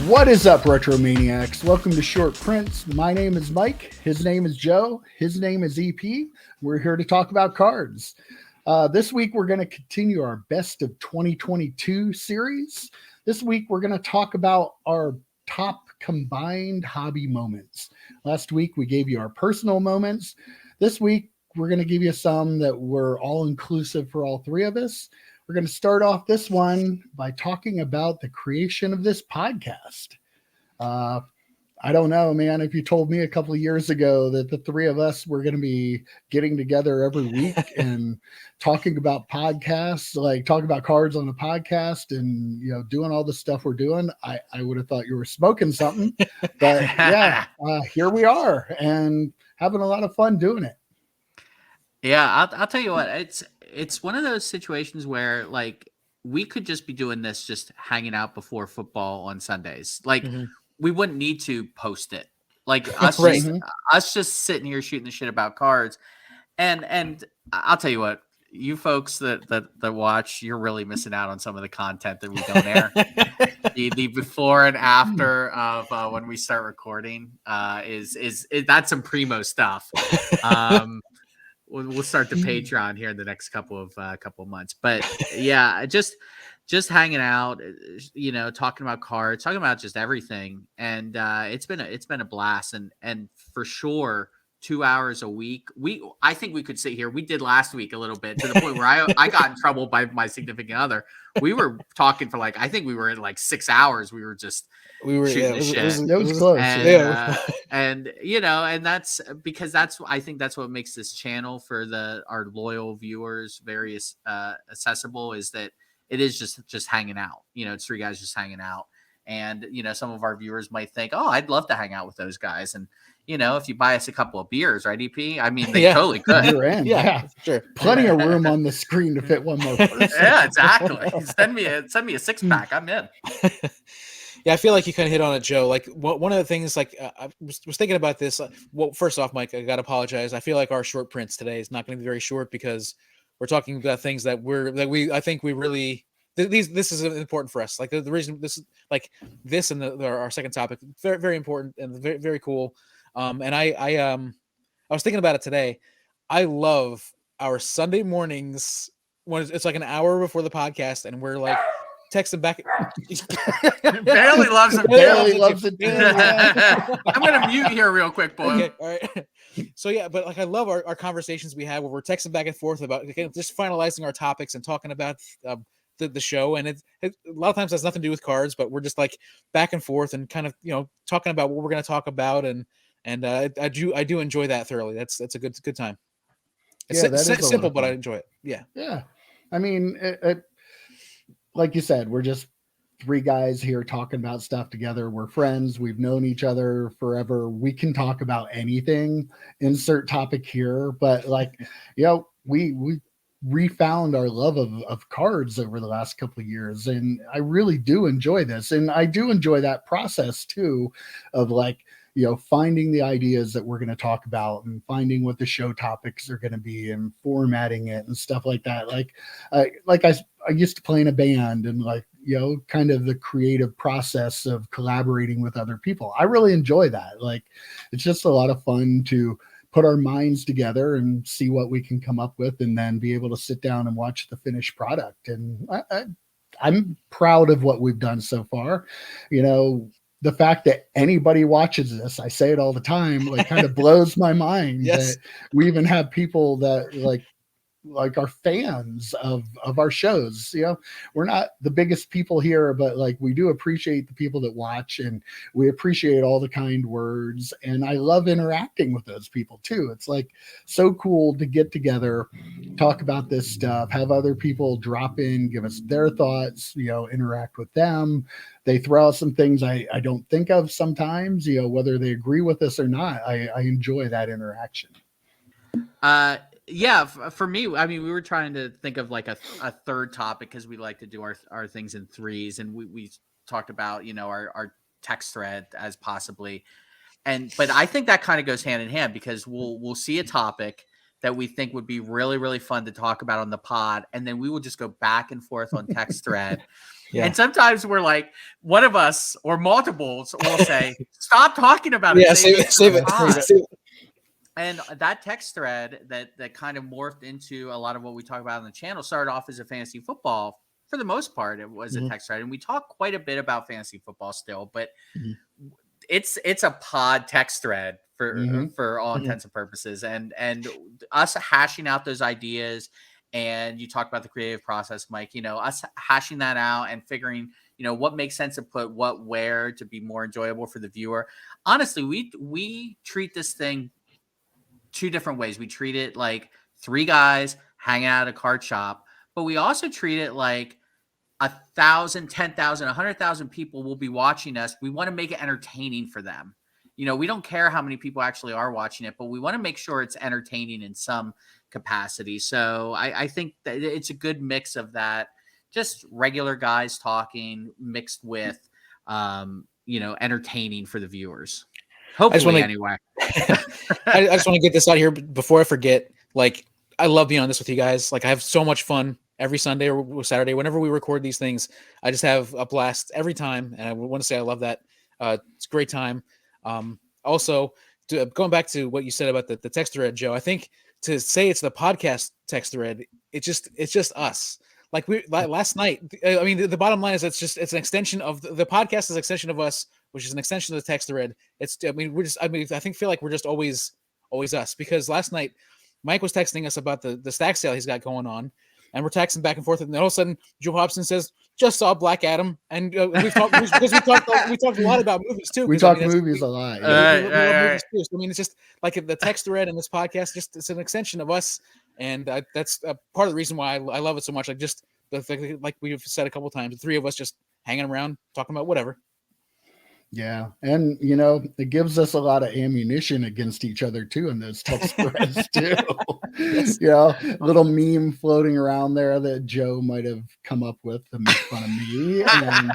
What is up, Retro Maniacs? Welcome to Short Prints. My name is Mike. His name is Joe. His name is EP. We're here to talk about cards. This week, we're going to continue our Best of 2022 series. This week, we're going to talk about our top combined hobby moments. Last week, we gave you our personal moments. This week, we're going to give you some that were all inclusive for all three of us. We're going to start off this one by talking about the creation of this podcast. I don't know, man, if you told me a couple of years ago that the three of us were going to be getting together every week and talking about podcasts, like talking about cards on the podcast and, you know, doing all the stuff we're doing, I would have thought you were smoking something. But yeah, here we are and having a lot of fun doing it. Yeah, I'll tell you what, it's one of those situations where like we could just be doing this just hanging out before football on Sundays. Like we wouldn't need to post it. Like us Right. us just sitting here shooting the shit about cards. And I'll tell you what, you folks that watch, you're really missing out on some of the content that we don't air. The before and after of when we start recording is that's some primo stuff. We'll start the Patreon here in the next couple of months, but yeah, just hanging out, you know, talking about cards, talking about just everything, and it's been a blast, and for sure 2 hours a week. I think we could sit here. We did last week a little bit to the point where I got in trouble by my significant other. We were talking for I think we were at 6 hours. We were shooting the shit. It was close. And you know, and that's because I think that's what makes this channel for our loyal viewers very accessible, is that it is just hanging out. You know, it's three guys just hanging out. And, you know, some of our viewers might think, oh, I'd love to hang out with those guys. And, you know, if you buy us a couple of beers, right, EP? I mean, they totally could. You're in. Yeah, sure. Plenty of room on the screen to fit one more person. Yeah, exactly. Send me a six pack. I'm in. Yeah, I feel like you kind of hit on it, Joe. Like one of the things, I was thinking about this. Well, first off, Mike, I got to apologize. I feel like our short prints today is not going to be very short because we're talking about things that I think we really, this is important for us. Like the reason this is this and our second topic, very, very important and very, very cool. And I was thinking about it today. I love our Sunday mornings when it's like an hour before the podcast and we're like texting back. Barely loves it. Barely loves it. I'm going to mute here real quick, boy. Okay, all right. So yeah, but I love our conversations we have where we're texting back and forth about just finalizing our topics and talking about the show. And it a lot of times has nothing to do with cards, but we're just back and forth and kind of, you know, talking about what we're going to talk about. And I do enjoy that thoroughly. That's a good time. It's simple, but I enjoy it. Yeah. Yeah. I mean, like you said, we're just three guys here talking about stuff together. We're friends. We've known each other forever. We can talk about anything, insert topic here, but you know, we refound our love of cards over the last couple of years. And I really do enjoy this. And I do enjoy that process too, of you know, finding the ideas that we're going to talk about and finding what the show topics are going to be and formatting it and stuff like that. I used to play in a band and you know, kind of the creative process of collaborating with other people. I really enjoy that. It's just a lot of fun to put our minds together and see what we can come up with and then be able to sit down and watch the finished product. And I'm proud of what we've done so far. You know, the fact that anybody watches this, I say it all the time, kind of blows my mind. Yes. That we even have people that are fans of our shows. You know, we're not the biggest people here, but we do appreciate the people that watch and we appreciate all the kind words. And I love interacting with those people too. It's so cool to get together, talk about this stuff, have other people drop in, give us their thoughts, you know, interact with them. They throw out some things I don't think of sometimes, you know, whether they agree with us or not. I enjoy that interaction. Yeah, for me, I mean, we were trying to think of a third topic because we like to do our things in threes, and we talked about, you know, our text thread as possibly, but I think that kind of goes hand in hand because we'll see a topic, that we think would be really, really fun to talk about on the pod. And then we will just go back and forth on text thread. Yeah. And sometimes we're like, one of us or multiples will say, stop talking about it. Yeah, save it. Save it. And that text thread that kind of morphed into a lot of what we talk about on the channel started off as a fantasy football. For the most part, it was a text thread. And we talk quite a bit about fantasy football still, but it's a pod text thread for all intents and purposes. And us hashing out those ideas, and you talk about the creative process, Mike, us hashing that out and figuring, what makes sense to put what where to be more enjoyable for the viewer. Honestly, we treat this thing two different ways. We treat it like three guys hanging out at a card shop, but we also treat it like 1,000, 10,000, 100,000 people will be watching us. We want to make it entertaining for them. We don't care how many people actually are watching it, but we want to make sure it's entertaining in some capacity. So I think that it's a good mix of that, just regular guys talking mixed with, entertaining for the viewers. Hopefully, anyway. I just want to get this out here before I forget. Like, I love being on this with you guys. Like, I have so much fun every Sunday or Saturday. Whenever we record these things, I just have a blast every time. And I want to say I love that. It's a great time. Also, going back to what you said about the text thread, Joe, I think to say it's the podcast text thread, it's just us. Like last night, I mean, the bottom line is it's an extension of the podcast is an extension of us, which is an extension of the text thread. I feel like we're just always us, because last night Mike was texting us about the stack sale he's got going on, and we're texting back and forth, and then all of a sudden Joe Hobson says, "Just saw Black Adam," and we talked a lot about movies too. We talk movies a lot. We love movies too. So, I mean, it's just like the text thread and this podcast, it's an extension of us, and that's part of the reason why I love it so much. Like, just like we've said a couple of times, the three of us just hanging around talking about whatever. Yeah. And, it gives us a lot of ammunition against each other too in those text threads too. Yes. Little meme floating around there that Joe might have come up with to make fun of me. And,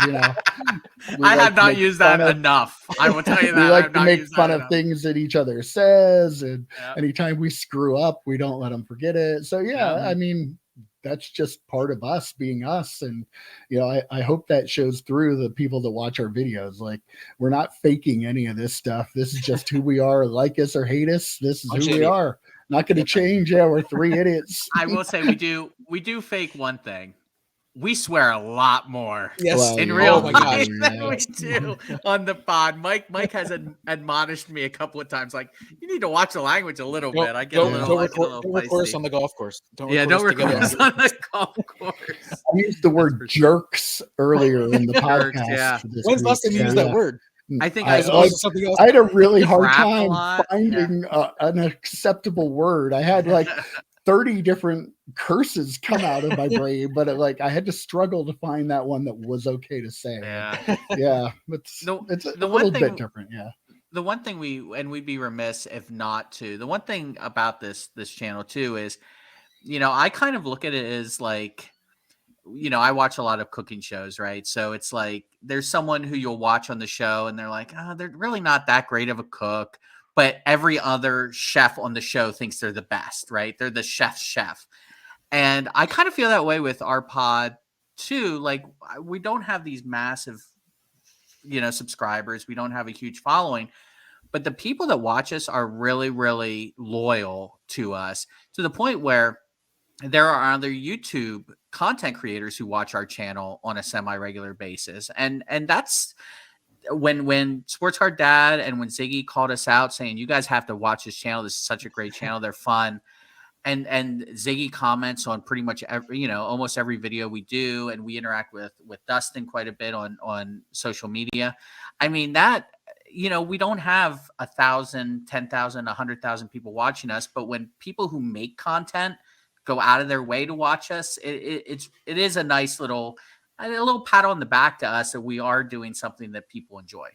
I have not used that enough. I will tell you that. We like to make fun of things that each other says. And anytime we screw up, we don't let them forget it. So, I mean, that's just part of us being us. And, I hope that shows through the people that watch our videos. Like, we're not faking any of this stuff. This is just who we are. Like us or hate us, this is who we are. Not going to change. Yeah, we're three idiots. I will say we do fake one thing. We swear a lot more in real life than we do on the pod. Mike has admonished me a couple of times, like, you need to watch the language a little bit. I get a little don't record us on the golf course. Don't record us on the golf course. I used the word jerks earlier in the podcast. Yeah. When's the last time you used that word? I think I had a really hard time finding an acceptable word. I had like 30 different curses come out of my brain, but I had to struggle to find that one that was okay to say. Yeah. It's a little bit different. Yeah. The one thing we'd be remiss if not to, the one thing about this channel too is, I kind of look at it as like, I watch a lot of cooking shows, right? So it's like, there's someone who you'll watch on the show and they're like, they're really not that great of a cook, but every other chef on the show thinks they're the best, right? They're the chef's chef. And I kind of feel that way with our pod too. Like, we don't have these massive, subscribers. We don't have a huge following, but the people that watch us are really, really loyal to us, to the point where there are other YouTube content creators who watch our channel on a semi-regular basis. And that's when Sports Card Dad and when Ziggy called us out saying, you guys have to watch this channel. This is such a great channel. They're fun. And Ziggy comments on pretty much every, almost every video we do. And we interact with Dustin quite a bit on social media. I mean, that, we don't have 1,000, 10,000, 100,000 people watching us, but when people who make content go out of their way to watch us, it is a nice little pat on the back to us that we are doing something that people enjoy.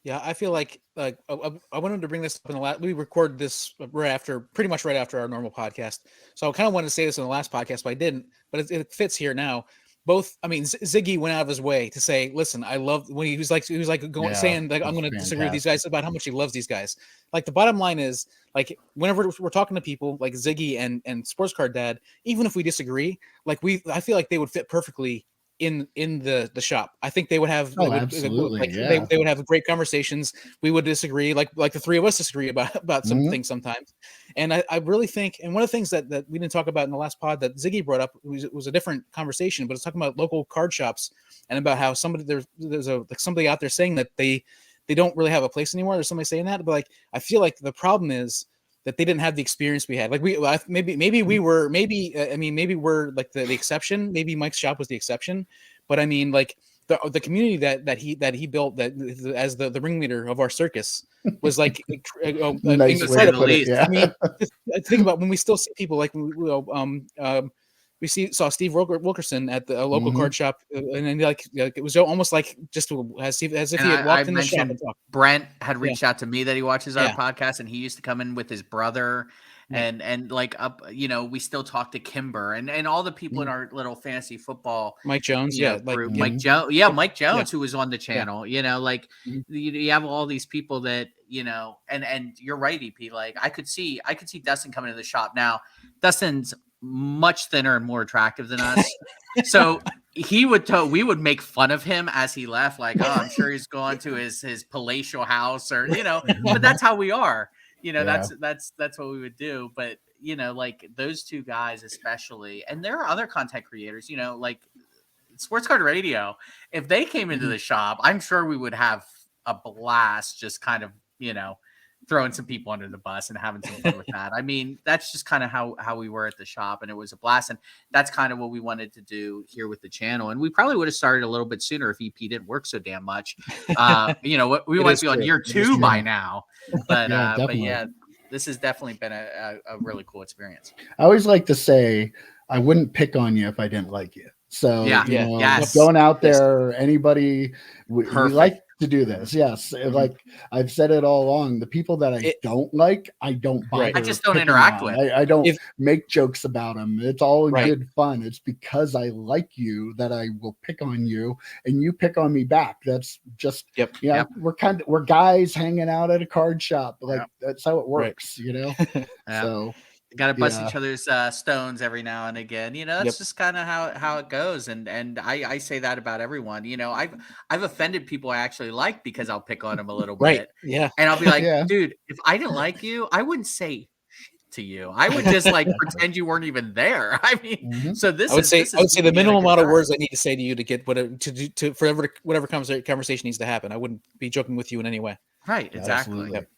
Yeah, I feel like I wanted to bring this up in the last. We recorded this pretty much right after our normal podcast. So I kind of wanted to say this in the last podcast, but I didn't. But it fits here now. both. I mean, Ziggy went out of his way to say, "Listen, I love," when he was like going Yeah, saying like, "I'm that's going to disagree with these fantastic. guys about how much he loves these guys." Like the bottom line is, like whenever we're talking to people like Ziggy and Sports Card Dad, even if we disagree, like I feel like they would fit perfectly in the shop. I think they would have Oh, absolutely, like yeah. they would have great conversations. We would disagree, like the three of us disagree about some Mhm. things sometimes. And I really think, and one of the things that we didn't talk about in the last pod that Ziggy brought up was a different conversation, but it's talking about local card shops and about how there's somebody out there saying that they don't really have a place anymore. There's somebody saying that, but like I feel like the problem is that they didn't have the experience we had. Like maybe we were maybe we're like the exception. Maybe Mike's shop was the exception, but I mean like the community that he built that as the ringleader of our circus was like Nice way to the incredible. put it. least. Yeah. I mean, just think about when we still see people like we saw Steve Wilkerson at the local Mhm. card shop, and then like it was almost like just as if And he had I walked in the shop mentioned and talked. Brent had Yeah. reached out to me that he watches our Yeah. podcast, and he used to come in with his brother, Yeah. and like up, we still talk to Kimber and all the people in Mhm. our little fantasy football, Mike Jones, yeah, like group. yeah. Mike Jones, yeah, Mike Yeah. Jones, who was on the channel. Like Mhm. you have all these people that and you're right, EP. Like I could see Dustin coming to the shop now. Dustin's much thinner and more attractive than us. So we would make fun of him as he left, like, oh, I'm sure he's gone to his palatial house or but that's how we are. Yeah. That's what we would do. But like those two guys especially, and there are other content creators, like Sports Card Radio. If they came into the shop, I'm sure we would have a blast just kind of, throwing some people under the bus and having some fun with that. I mean, that's just kind of how we were at the shop, and it was a blast. And that's kind of what we wanted to do here with the channel. And we probably would have started a little bit sooner if EP didn't work so damn much. We It might is be on true. year It is 2 true. by now. But Yeah, but definitely. yeah, this has definitely been a really cool experience. I always like to say I wouldn't pick on you if I didn't like you. So Yeah. Yeah. Yes. going out Yes. there, anybody, we Perfect. like to do this. Yes, like I've said it all along. The people that I don't like, I don't bother. Right. I just don't picking interact on. with. I don't If- make jokes about them. It's all in Right. good fun. It's because I like you that I will pick on you, and you pick on me back. That's just Yep. Yep. we're guys hanging out at a card shop. Like that's how it Right. works. Yeah. So. Got to bust Yeah. each other's stones every now and again. That's Yep. just kind of how it goes. And I say that about everyone. I've offended people I actually like because I'll pick on them a little Right. bit, Yeah. and I'll be like, Yeah. dude, if I didn't like you, I wouldn't say shit to you. I would just like pretend you weren't even there. I mean, Mhm. so this I would is say this I would is say me the being a minimum good amount of guy. words I need to say to you to get whatever conversation needs to happen. I wouldn't be joking with you in any way. Right? Exactly. Absolutely. Yep.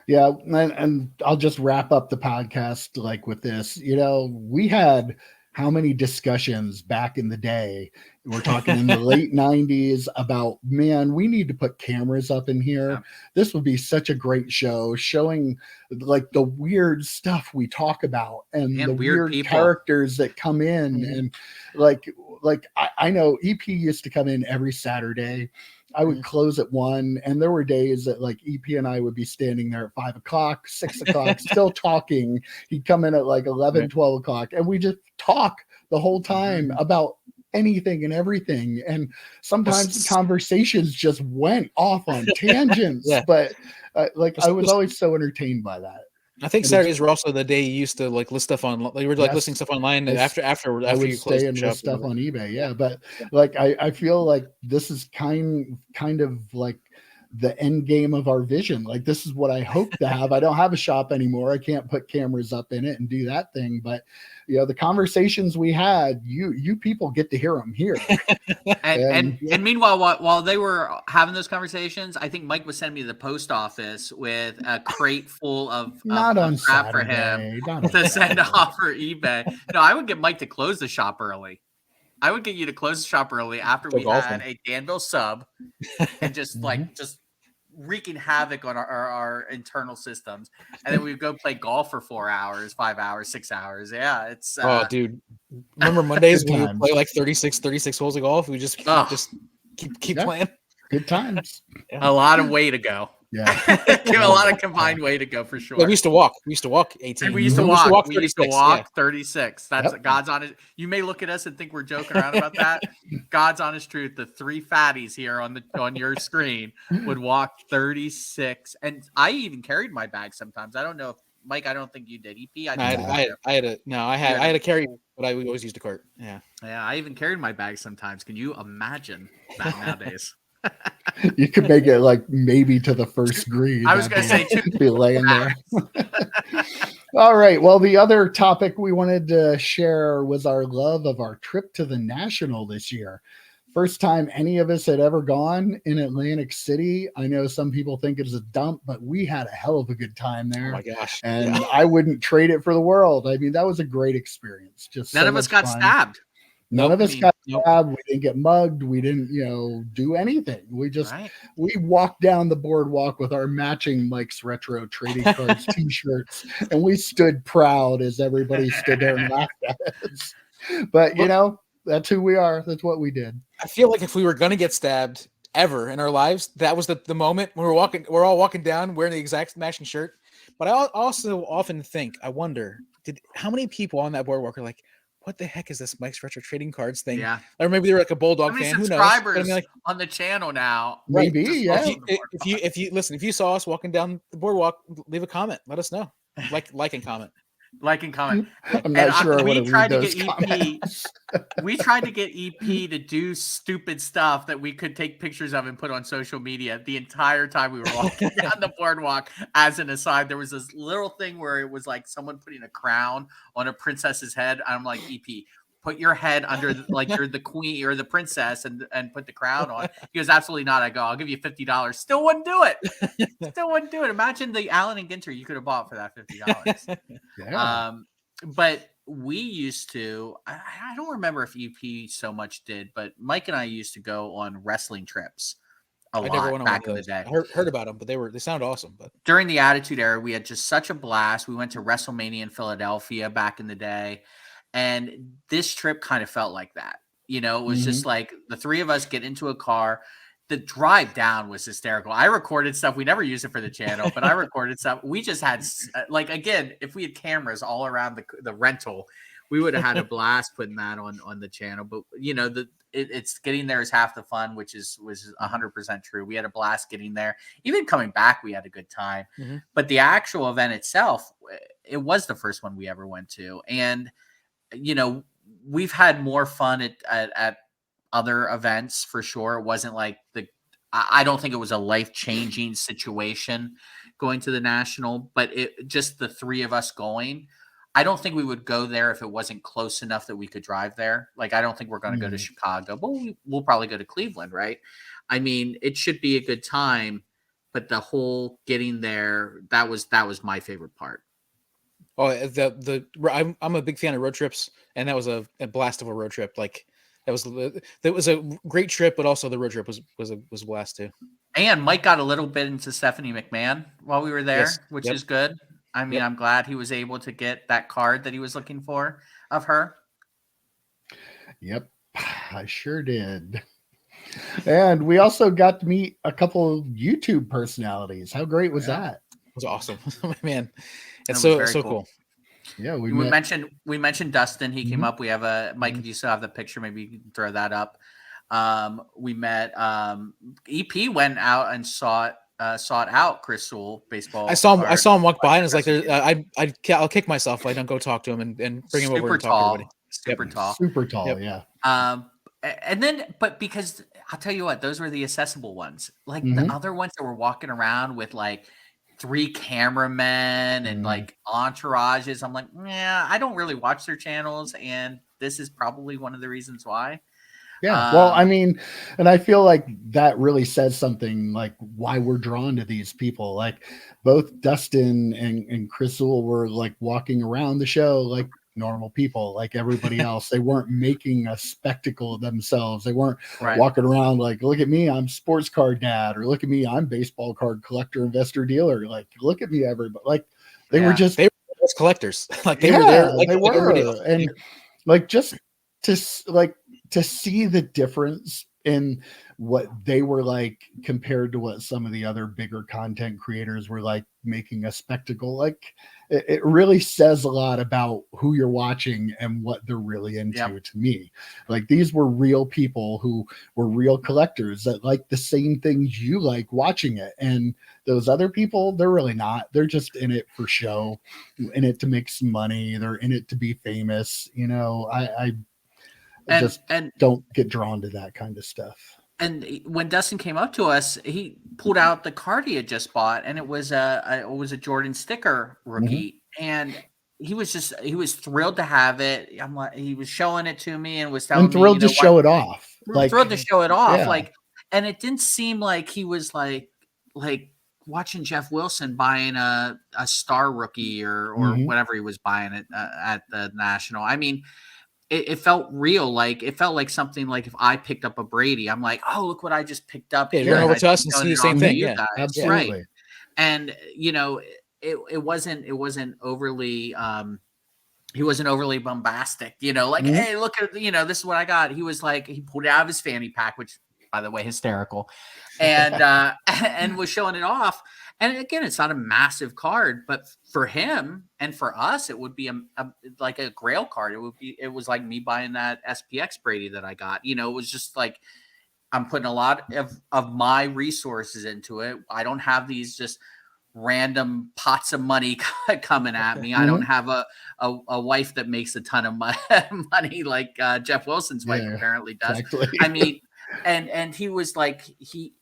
Yeah, and I'll just wrap up the podcast like with this. We had how many discussions back in the day? We're talking in the late 90s about, man, we need to put cameras up in here. Yeah. This would be such a great show showing like the weird stuff we talk about and And the weird weird people. characters that come in. Mhm. And like I know EP used to come in every Saturday. I would close at 1, and there were days that like EP and I would be standing there at 5 o'clock, 6 o'clock, still talking. He'd come in at like 11, Right. 12 o'clock, and we just talk the whole time about anything and everything. And sometimes the conversations just went off on tangents, Yeah. but I was Was- always so entertained by that. I think It was- Saturdays were also the day you used to like list stuff on. Like, you were like Yes. listing stuff online I after I would you closed stay the and shop. list stuff on eBay. Yeah. But Yeah. like, I feel like this is kind of like the end game of our vision. Like, this is what I hope to have. I don't have a shop anymore. I can't put cameras up in it and do that thing. But the conversations we had, you people get to hear them here. And meanwhile, while they were having those conversations, I think Mike was sending me to the post office with a crate full of Not on crap for him Saturday. Not on to send Saturday. off for eBay. No, I would get Mike to close the shop early. I would get you to close the shop early after Go we golfing. had a Danville sub and just just wreaking havoc on our internal systems. And then we'd go play golf for 4 hours, 5 hours, 6 hours. Yeah, it's Oh, dude. Remember Mondays Good when you times. play like 36 holes of golf? We just Oh. keep Yeah. playing. Good times. a lot of way to go. Yeah. Give a lot of combined weight to go for sure. Yeah, we used to walk. We used to walk 18. And we used to walk. We used to 36, walk 36. That's Yep. God's honest. You may look at us and think we're joking around about that. God's honest truth. The three fatties here on your screen would walk 36. And I even carried my bag sometimes. I don't know if Mike, I don't think you did. EP, No, I had a carry, but I always used a cart. Yeah. Yeah, I even carried my bag sometimes. Can you imagine that nowadays? You could make it like maybe to the first green. I was going to say be laying there. All right. Well, the other topic we wanted to share was our love of our trip to the National this year. First time any of us had ever gone in Atlantic City. I know some people think it's a dump, but we had a hell of a good time there. Oh my gosh. And I wouldn't trade it for the world. I mean, that was a great experience. Just none so of us much got fun. stabbed. None of us got Nope. stabbed. We didn't get mugged. We didn't, do anything. We just we walked down the boardwalk with our matching Mike's Retro Trading Cards t-shirts, and we stood proud as everybody stood there and laughed at us. But that's who we are. That's what we did. I feel like if we were gonna get stabbed ever in our lives, that was the moment when we're all walking down wearing the exact matching shirt. But I also often think, I wonder, how many people on that boardwalk are like, what the heck is this Mike's Retro Trading Cards thing? Yeah. Or maybe they're like a Bulldog How many fan. Who knows? subscribers But I mean, like, on the channel now? Maybe, Just yeah. on the boardwalk. If you saw us walking down the boardwalk, leave a comment. Let us know. Like and comment. Like and comment. I'm not sure I we want to tried read to those get comments. we tried to get EP to do stupid stuff that we could take pictures of and put on social media the entire time we were walking down the boardwalk. As an aside, there was this little thing where it was like someone putting a crown on a princess's head. I'm like, EP, put your head under like you're the queen or the princess and put the crown on. He goes, absolutely not. I go, I'll give you $50. Still wouldn't do it. Still wouldn't do it. Imagine the Allen and Ginter you could have bought for that $50. Yeah. But we used to, I don't remember if EP so much did, but Mike and I used to go on wrestling trips a lot back in the day. I heard about them, but they sound awesome. But during the Attitude Era, we had just such a blast. We went to WrestleMania in Philadelphia back in the day. And this trip kind of felt like that. It was just like the three of us get into a car. The drive down was hysterical. I recorded stuff. We never used it for the channel, but I recorded stuff. We just had again, if we had cameras all around the rental, we would have had a blast putting that on the channel. But it's getting there is half the fun, which was 100% true. We had a blast getting there. Even coming back, we had a good time. But the actual event itself, it was the first one we ever went to. And we've had more fun at other events for sure. It wasn't like I don't think it was a life-changing situation going to the National, but it just the three of us going. I don't think we would go there if it wasn't close enough that we could drive there. Like, I don't think we're going to go to Chicago, but we'll probably go to Cleveland, right? I mean, it should be a good time, but the whole getting there, that was my favorite part. Oh, I'm a big fan of road trips, and that was a blast of a road trip. Like that was a great trip, but also the road trip was a blast too. And Mike got a little bit into Stephanie McMahon while we were there, which is good. I mean, I'm glad he was able to get that card that he was looking for of her. Yep, I sure did. And we also got to meet a couple of YouTube personalities. How great was that? It was awesome, man. It's so cool. Yeah, we mentioned Dustin. He came up. We have a Mike. If you still have the picture, maybe you can throw that up. We met. EP went out and sought out Chris Sewell baseball. I saw him walk by and it's like, I'll kick myself if I don't go talk to him and bring him over and talk to everybody. Super tall. Yep. Yeah. And then, but because I'll tell you what, those were the accessible ones. Like the other ones that were walking around with like 3 cameramen and like entourages. I'm like, yeah, I don't really watch their channels, and this is probably one of the reasons why. Yeah. Well, I mean, and I feel like that really says something like why we're drawn to these people. Like both Dustin and Chris Sewell were like walking around the show like normal people, like everybody else. They weren't making a spectacle of themselves. They weren't walking around like, look at me, I'm sports card dad, or look at me, I'm baseball card collector, investor, dealer. Like, look at me, everybody. Like they were collectors. Like they were there. Like they were. And like just to see the difference in what they were like compared to what some of the other bigger content creators were like making a spectacle. Like it really says a lot about who you're watching and what they're really into. Yep. To me, like these were real people who were real collectors that like the same things you like watching it. And those other people, they're really not. They're just in it for show, in it to make some money. They're in it to be famous. You know, I just And don't get drawn to that kind of stuff. and when Dustin came up to us, he pulled out the card he had just bought, and it was a Jordan sticker rookie, and he was thrilled to have it. I'm like, he was showing it to me and was telling And thrilled me, to show it off. Like thrilled to show it off. yeah. Like, and it didn't seem like he was like watching Jeff Wilson buying a star rookie or Mhm. whatever he was buying at the National. I mean, it felt real. Like it felt like something like if I picked up a Brady, I'm like, oh, look what I just picked up. Yeah, here. run over I'm to us and showing see the it same off to thing. you Yeah, guys. Absolutely. Right. And you know, it wasn't overly he wasn't overly bombastic, you know, like, Mhm. hey, look at, you know, this is what I got. He was like, he pulled it out of his fanny pack, which by the way, hysterical, and and was showing it off. And again, it's not a massive card, but for him and for us, it would be like a grail card. It was like me buying that SPX Brady that I got. You know, it was just like I'm putting a lot of my resources into it. I don't have these just random pots of money coming at me. I don't have a wife that makes a ton of money like Jeff Wilson's wife Yeah, apparently does. exactly. I mean, and he was like he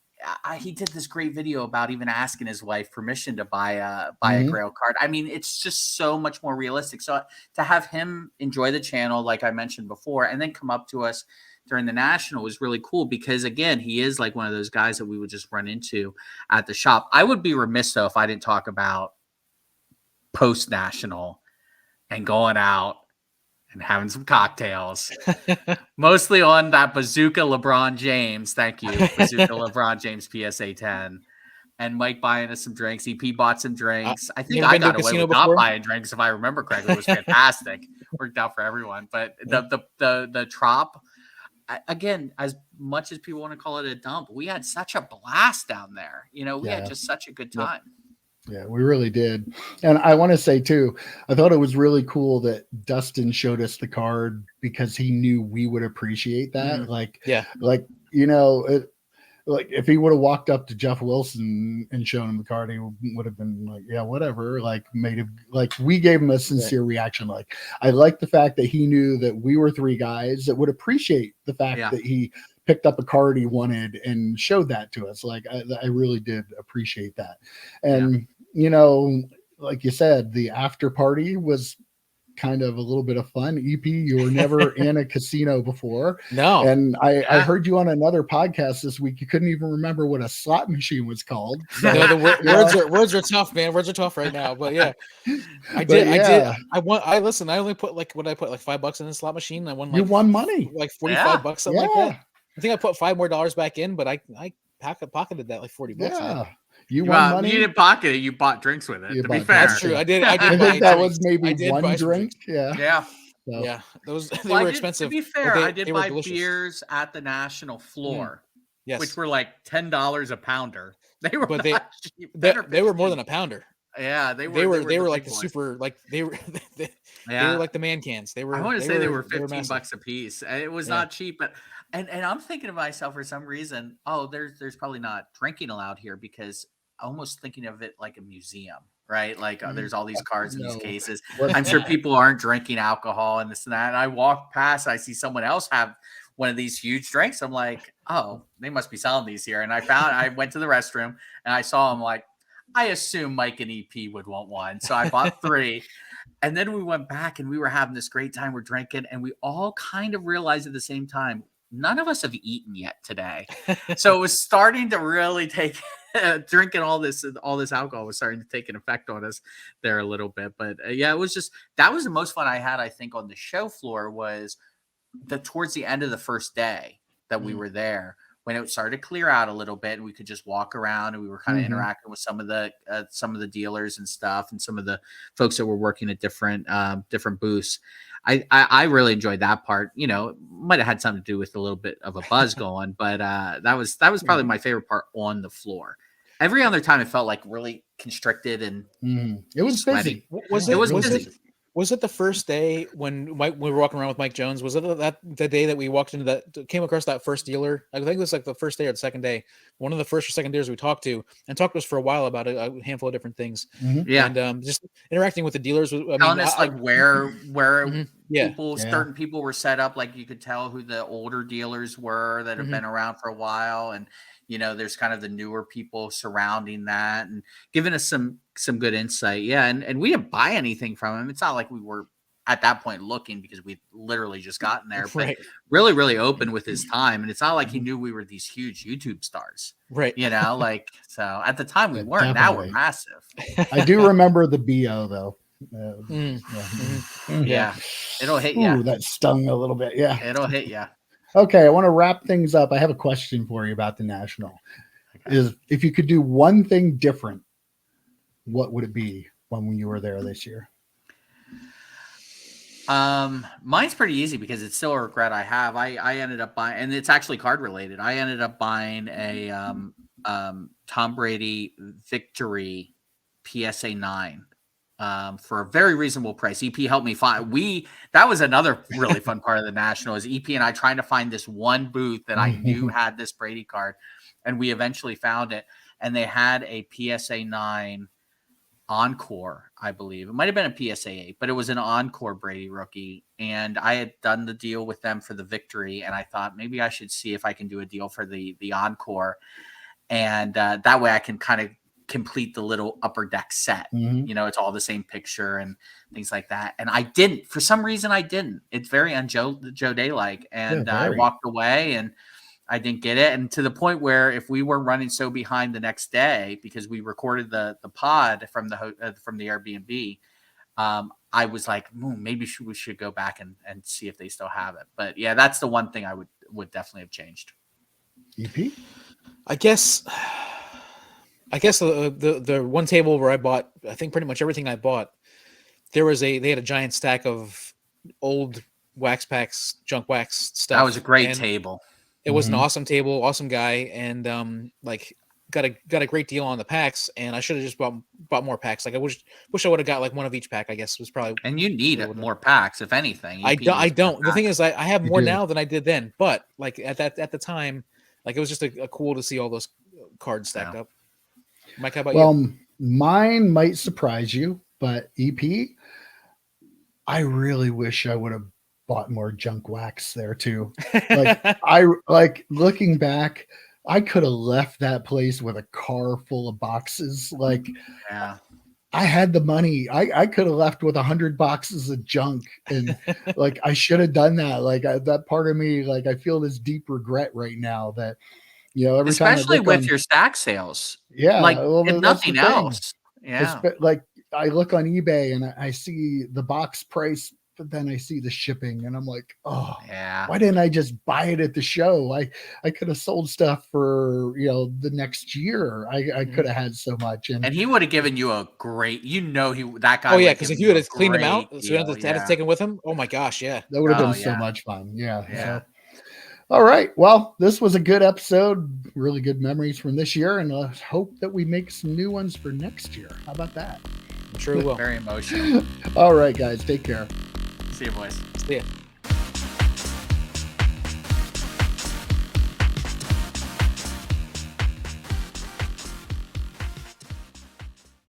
did this great video about even asking his wife permission to buy a Mhm. grail card. I mean, it's just so much more realistic. So to have him enjoy the channel, like I mentioned before, and then come up to us during the National was really cool because again, he is like one of those guys that we would just run into at the shop. I would be remiss though if I didn't talk about post National and going out and having some cocktails, mostly on that Bazooka LeBron James. Thank you, Bazooka LeBron James PSA 10. And Mike buying us some drinks. EP bought some drinks. I think never I been to a got away casino with not before? buying drinks if I remember correctly. It was fantastic. Worked out for everyone. But the Trop, again, as much as people want to call it a dump, we had such a blast down there. You know, we had Yeah. just such a good Yep. time. Yeah, we really did. And I want to say too, I thought it was really cool that Dustin showed us the card because he knew we would appreciate that. Mhm. Like, Yeah. like, you know, like if he would have walked up to Jeff Wilson and shown him the card, he would have been like, yeah, whatever. Like made him like we gave him a sincere reaction. Like I like the fact that he knew that we were three guys that would appreciate the fact Yeah. that he picked up a card he wanted and showed that to us. Like I really did appreciate that. And you know, like you said, the after party was kind of a little bit of fun. EP, you were never in a casino before. No. And I Yeah. heard you on another podcast this week. You couldn't even remember what a slot machine was called. So, No, the Yeah. words are tough, man. Words are tough right now. But yeah, I But did. yeah. I listen. I only put like what I put like $5 in the slot machine. I won You like won money. like 45 bucks, something like Yeah. that. I think I put $5 more back in, but I pocketed that like 40 bucks. man. Yeah. You won money. You didn't pocket it. You bought drinks with it. You To be bought fair, drinks. That's true. I did. I buy think that drinks. was I maybe did buy one some drink. Yeah. Yeah. So, Yeah, those they Well, were I did- expensive. To be but fair, I they did were buy delicious. beers at the National floor, Yes, which were like $10 a pounder. They were, But they- not cheap. they were more than a pounder. Yeah, They were the like big the boys. super like they were they Yeah, were like the man cans. They were. I want to say they were 15 massive. bucks a piece. And it was Yeah. not cheap, but and I'm thinking to myself for some reason, oh, there's probably not drinking allowed here because almost thinking of it like a museum, right? Like there's all these cards in these No. cases. what's I'm sure that? people aren't drinking alcohol and this and that. And I walk past, I see someone else have one of these huge drinks. I'm like, oh, they must be selling these here. And I went to the restroom and I saw them like, I assume Mike and EP would want one. So I bought 3. And then we went back and we were having this great time. We're drinking and we all kind of realized at the same time, none of us have eaten yet today. So it was starting to really take drinking all this alcohol was starting to take an effect on us there a little bit. But yeah, it was just that was the most fun I had, I think, on the show floor was towards the end of the first day that we were there when it started to clear out a little bit and we could just walk around and we were kind of Mhm. interacting with some of the dealers and stuff and some of the folks that were working at different booths. I really enjoyed that part. You know, it might have had something to do with a little bit of a buzz going, but that was probably my favorite part on the floor. Every other time it felt like really constricted and It was sweaty. busy. Was Yeah, It was really busy. busy. Was it the first day when we were walking around with Mike Jones? Was it the day that we walked into came across that first dealer? I think it was like the first day or the second day. One of the first or second dealers we talked to us for a while about a handful of different things. Yeah. And just interacting with the dealers. Telling us like where Mhm. Yeah. people, Yeah. certain people were set up. Like you could tell who the older dealers were that have Mhm. been around for a while, and you know, there's kind of the newer people surrounding that and giving us some good insight. Yeah, and we didn't buy anything from him. It's not like we were at that point looking because we literally just gotten there, but Right. really, really open with his time. And it's not like he knew we were these huge YouTube stars, Right. you know, like, so at the time we Yeah, weren't. Now we're definitely. massive. I do remember the BO though. Mm. Yeah. Yeah. It'll hit you. Ooh, that stung a little bit. Yeah. It'll hit you. Okay, I want to wrap things up. I have a question for you about the National. Is if you could do one thing different, what would it be when you were there this year? Mine's pretty easy because it's still a regret I have. I ended up buying, and it's actually card related. I ended up buying a Tom Brady Victory PSA 9 for a very reasonable price. EP helped me find that was another really fun part of the National is EP and I trying to find this one booth that I knew had this Brady card, and we eventually found it. And they had a PSA 9 Encore, I believe. It might have been a PSA 8, but it was an Encore Brady rookie. And I had done the deal with them for the Victory, and I thought maybe I should see if I can do a deal for the Encore. And that way I can kind of complete the little upper deck set. Mhm. You know, it's all the same picture and things like that. And I didn't. For some reason, I didn't. It's very Joe Day like. And I very. walked away and I didn't get it. And to the point where if we were running so behind the next day because we recorded the pod from the Airbnb, I was like, maybe we should go back and see if they still have it. But yeah, that's the one thing I would definitely have changed. EP? I guess the one table where I bought, I think pretty much everything I bought, they had a giant stack of old wax packs, junk wax stuff. That was a great and table. It was an awesome table, awesome guy, and like got a great deal on the packs. And I should have just bought more packs. Like I wish I would have got like one of each pack. I guess was probably. And you need more packs, if anything. I don't. The thing is, I have more do. now than I did then. But like at the time, like it was just a cool to see all those cards stacked up. Mike, how about you? Well, mine might surprise you, but EP, I really wish I would have bought more junk wax there too. Like looking back, I could have left that place with a car full of boxes. Like, yeah. I had the money. I could have left with 100 boxes of junk, and like I should have done that. Like that part of me, like I feel this deep regret right now that every especially time with your stack sales. Yeah, like well, if that's the nothing thing. else. Yeah, like I look on eBay and I see the box price, but then I see the shipping, and I'm like, oh, yeah. why didn't I just buy it at the show? I could have sold stuff for the next year. I could have had so much, and he would have given you a great. That guy. Oh yeah, because if you had cleaned him out, deal, so you had to take him with him. Oh my gosh, yeah, that would have been so yeah. much fun. Yeah. Yeah. So. All right. Well, this was a good episode. Really good memories from this year, and let's hope that we make some new ones for next year. How about that? I'm sure we will. Very emotional. All right, guys. Take care. See you, boys. See ya.